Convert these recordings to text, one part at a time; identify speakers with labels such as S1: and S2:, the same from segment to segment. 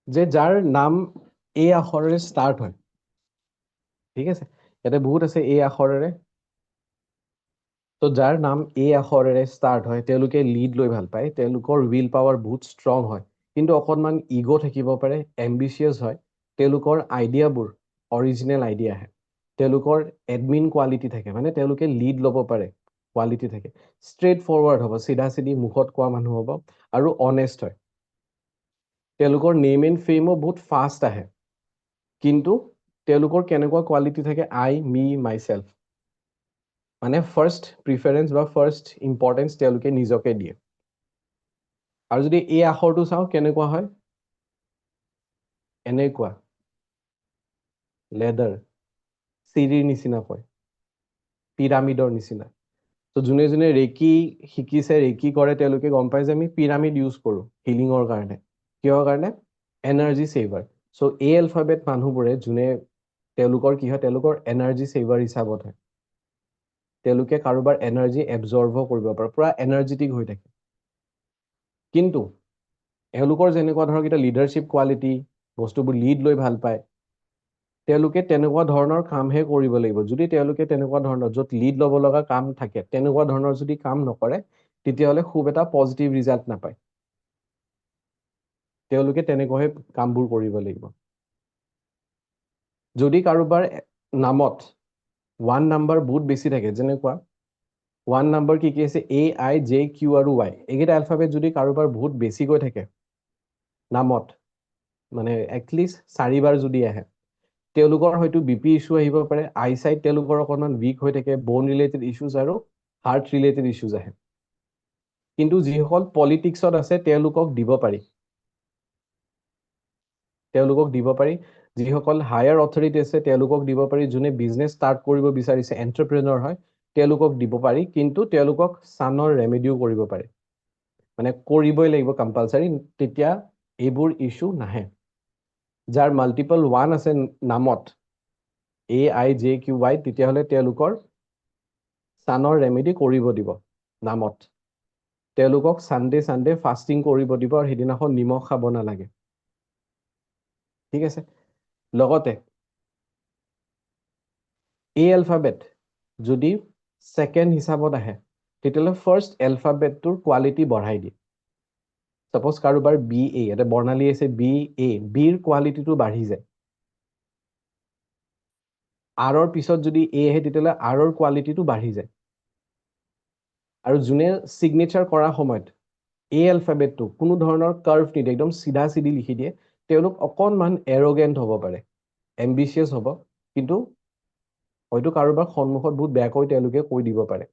S1: যে যাৰ নাম এ আখৰেৰে ষ্টাৰ্ট হয়, ঠিক আছে, ইয়াতে বহুত আছে এ আখৰেৰে। তো যাৰ নাম এ আখৰেৰে ষ্টাৰ্ট হয় তেওঁলোকে লিড লৈ ভাল পায়, তেওঁলোকৰ উইল পাৱাৰ বহুত ষ্ট্ৰং হয়, কিন্তু অকণমান ইগ' থাকিব পাৰে, এম্বিচিয়াছ হয়, তেওঁলোকৰ আইডিয়াবোৰ অৰিজিনেল আইডিয়া আহে, তেওঁলোকৰ এডমিন কোৱালিটি থাকে, মানে তেওঁলোকে লিড ল'ব পাৰে কোৱালিটি থাকে, ষ্ট্ৰেইট ফৰৱাৰ্ড হ'ব, চিধা চিধি মুখত কোৱা মানুহ হ'ব, আৰু অনেষ্ট হয়। তেওঁলোকৰ নেম এণ্ড ফেমো বহুত ফাষ্ট আহে, কিন্তু তেওঁলোকৰ কেনেকুৱা কোৱালিটি থাকে, আই মি মাই চেল্ফ, মানে ফাৰ্ষ্ট প্ৰিফাৰেঞ্চ বা ফাৰ্ষ্ট ইম্পৰ্টেঞ্চ তেওঁলোকে নিজকে দিয়ে। আৰু যদি এই আখৰটো চাওঁ কেনেকুৱা হয়, এনেকুৱা লেডাৰ, চিৰিৰ নিচিনা কয়, পিৰামিডৰ নিচিনা। তো যোনে যোনে ৰেকি শিকিছে, ৰেকি কৰে, তেওঁলোকে গম পায় যে আমি পিৰামিড ইউজ কৰোঁ হিলিঙৰ কাৰণে। কিহৰ কাৰণে? Energy saver. চ' এই এলফাবেট মানুহবোৰে যোনে তেওঁলোকৰ কি হয়, তেওঁলোকৰ এনাৰ্জি চেভাৰ হিচাপত হয়, তেওঁলোকে কাৰোবাৰ এনাৰ্জি এবজৰ্ভো কৰিব পাৰে, পুৰা এনাৰ্জেটিক হৈ থাকে। কিন্তু এওঁলোকৰ যেনেকুৱা ধৰক এতিয়া লিডাৰশ্বিপ কোৱালিটি, বস্তুবোৰ লিড লৈ ভাল পায়, তেওঁলোকে তেনেকুৱা ধৰণৰ কামহে কৰিব লাগিব। যদি তেওঁলোকে তেনেকুৱা ধৰণৰ য'ত লিড ল'ব লগা কাম থাকে তেনেকুৱা ধৰণৰ যদি কাম নকৰে, তেতিয়াহ'লে খুব এটা পজিটিভ ৰিজাল্ট নাপায়। তেওঁলোকে তেনেকুৱাহে কামবোৰ কৰিব লাগিব। যদি কাৰোবাৰ নামত 1 নাম্বাৰ বহুত বেছি থাকে, যেনেকুৱা 1 নাম্বাৰ কি আছে, এ আই জে কিউ আৰু ৱাই, এইকেইটা এলফাবেট যদি কাৰোবাৰ বহুত বেছিকৈ থাকে নামত, মানে এটলিষ্ট 4বাৰ যদি আহে, তেওঁলোকৰ হয়তো বিপি ইছ্যু আহিব পাৰে, আই চাইট তেওঁলোকৰ অকণমান উইক হৈ থাকে, বন ৰিলেটেড ইছ্যুজ আৰু হাৰ্ট ৰিলেটেড ইছ্যুজ আহে। কিন্তু যিসকল পলিটিক্সত আছে তেওঁলোকক দিব পাৰি, যিসকল হায়াৰ অথৰিটি আছে তেওঁলোকক দিব পাৰি, যোনে বিজনেছ ষ্টাৰ্ট কৰিব বিচাৰিছে, এণ্টাৰপ্ৰেনৰ হয়, তেওঁলোকক দিব পাৰি, কিন্তু তেওঁলোকক ছানৰ ৰেমেডিও কৰিব পাৰে, মানে কৰিবই লাগিব কম্পালচাৰী, তেতিয়া এইবোৰ ইছ্যু নাহে। যাৰ মাল্টিপল 1 আছে নামত, A I J Q Y, তেতিয়াহ'লে তেওঁলোকৰ ছানৰ ৰেমেডি কৰিব দিব নামত, তেওঁলোকক চানডে ফাষ্টিং কৰিব দিব, আৰু সেইদিনাখন নিমখ খাব নালাগে, ঠিক আছে। লগতে এই এলফাবেট যদি ছেকেণ্ড হিচাপত আহে, তেতিয়াহ'লে ফাৰ্ষ্ট এলফাবেটটোৰ কোৱালিটি বঢ়াই দিয়ে। ছাপ'জ কাৰোবাৰ বি এ, ইয়াতে বৰ্ণালী আছে, বি এ, বিৰ কোৱালিটিটো বাঢ়ি যায়। আৰৰ পিছত যদি এ আহে, তেতিয়াহ'লে আৰৰ কোৱালিটিটো বাঢ়ি যায়। আৰু যোনে ছিগনেচাৰ কৰাৰ সময়ত এই এলফাবেটটো কোনো ধৰণৰ কাৰ্ভ নিদিয়ে, একদম চিধা চিধি লিখি দিয়ে, তেওঁলোক অকণমান এৰগেণ্ট হ'ব পাৰে, এম্বিচিয়াছ হ'ব, কিন্তু হয়তো কাৰোবাৰ সন্মুখত বহুত বেয়াকৈ তেওঁলোকে কৈ দিব পাৰে।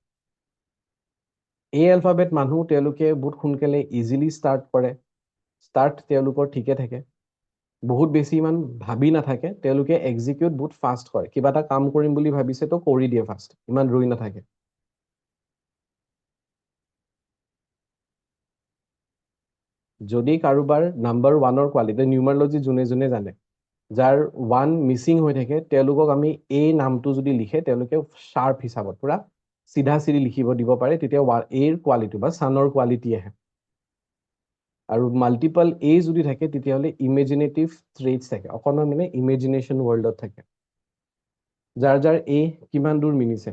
S1: এই এলফাবেট মানুহ তেওঁলোকে বহুত সোনকালে ইজিলি ষ্টাৰ্ট কৰে, তেওঁলোকৰ ঠিকে থাকে, বহুত বেছি ইমান ভাবি নাথাকে, তেওঁলোকে এক্সিকিউট বহুত ফাষ্ট কৰে, কিবা এটা কাম কৰিম বুলি ভাবিছে তো কৰি দিয়ে ফাষ্ট, ইমান ৰৈ নাথাকে। যদি কাৰোবাৰ নাম্বাৰ 1ৰ কোৱালিটি, নিউমাৰলজি যোনে যোনে জানে, যাৰ 1 মিচিং হৈ থাকে, তেওঁলোকক আমি এই নামটো যদি লিখে, তেওঁলোকে শ্বাৰ্প হিচাপত পুৰা চিধা চিধি লিখিব দিব পাৰে, তেতিয়া এৰ কোৱালিটি বা ছানৰ কোৱালিটি আহে। আৰু মাল্টিপল এ যদি থাকে, তেতিয়াহ'লে ইমেজিনেটিভ ট্ৰেইটছ থাকে, অকণমান মানে ইমেজিনেশ্যন ৱৰ্ল্ডত থাকে। যাৰ যাৰ এ কিমান দূৰ মিলিছে,